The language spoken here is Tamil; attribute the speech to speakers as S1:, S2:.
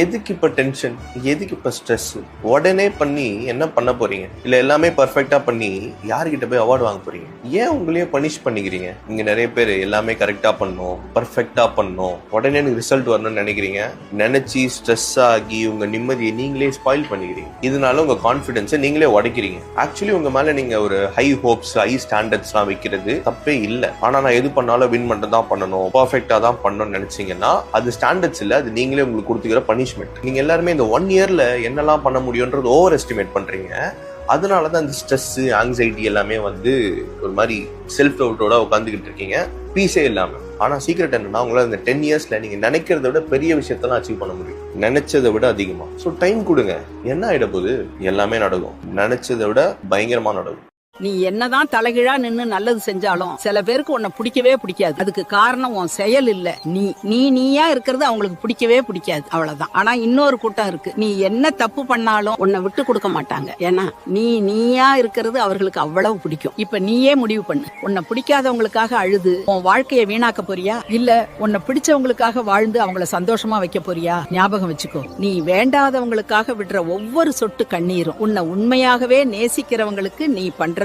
S1: எதுக்கு இப்ப டென்ஷன், எதுக்கு இப்ப ஸ்ட்ரெஸ்? உடனே பண்ணி என்ன பண்ண போறீங்க? இல்ல எல்லாமே பர்ஃபெக்டா பண்ணி யார்கிட்ட போய் அவார்டு வாங்க போறீங்க? ஏன் உங்களையே பனிஷ் பண்ணிக்கிறீங்க? இங்க நிறைய பேர் எல்லாமே கரெக்டா பண்ணணும், பர்ஃபெக்டா பண்ணணும், உடனே எனக்கு ரிசல்ட் வரணும்னு நினைக்கிறீங்க. நினைச்சு ஸ்ட்ரெஸ் ஆகி உங்க நிம்மதியை நீங்களே ஸ்பாயில் பண்ணிக்கிறீங்க. இதனால உங்க கான்பிடன்ஸை நீங்களே உடைக்கிறீங்க. ஆக்சுவலி உங்க மேல நீங்க ஒரு ஹை ஹோப்ஸ், ஹை ஸ்டாண்டர்ட்ஸ் எல்லாம் வைக்கிறது தப்பே இல்லை. ஆனா நான் எது பண்ணாலும் வின் மட்டும் தான் பண்ணணும், பர்ஃபெக்டா தான் பண்ணணும்னு நினைச்சீங்கன்னா அது ஸ்டாண்டர்ட்ஸ் இல்ல, அது நீங்களே உங்களுக்கு கொடுத்துக்கிற பனிஷ்மெண்ட். நீங்க எல்லாருமே இந்த 1 இயர்ல என்னெல்லாம் பண்ண முடியும்ன்றது ஓவர் எஸ்டிமேட் பண்றீங்க. அதனாலதான் இந்த ஸ்ட்ரெஸ், ஆங்ஸைட்டி எல்லாமே வந்து ஒரு மாதிரி செல்ஃப் டவுட்டோட உட்காந்துக்கிட்டு இருக்கீங்க, பீஸே இல்லாம. ஆனா சீக்ரெட் என்னன்னா, உங்களால இந்த 10 இயர்ஸ்ல நீங்க நினைக்கிறத விட பெரிய விஷயத்தெல்லாம் அச்சீவ் பண்ண முடியும், நினைச்சதை விட அதிகமா. ஸோ டைம் கொடுங்க, என்ன ஆயிட போகுது? எல்லாமே நடக்கும், நினைச்சதை விட பயங்கரமா நடக்கும்.
S2: நீ என்னதான் தலைகீழா நின்னு நல்லது செஞ்சாலும் சில பேருக்கு உன்னை பிடிக்கவே பிடிக்காது. அதுக்கு காரணம் உன் செயல் இல்ல, நீயா இருக்கிறது அவங்களுக்கு பிடிக்கவே பிடிக்காது, அவ்வளவுதான். ஆனா இன்னொரு கூட்டம் இருக்கு, நீ என்ன தப்பு பண்ணாலும் உன்னை விட்டு கொடுக்க மாட்டாங்க. ஏன்னா நீயா இருக்கிறது அவர்களுக்கு அவ்வளவு பிடிக்கும். இப்ப நீயே முடிவு பண்ணு, உன்னை பிடிக்காதவங்களுக்காக அழுது உன் வாழ்க்கையை வீணாக்க போறியா, இல்ல உன்னை பிடிச்சவங்களுக்காக வாழ்ந்து அவங்கள சந்தோஷமா வைக்க போறியா? ஞாபகம் வச்சுக்கோ, நீ வேண்டாதவங்களுக்காக விடுற ஒவ்வொரு சொட்டு கண்ணீரும் உன்னை உண்மையாகவே நேசிக்கிறவங்களுக்கு நீ பண்ற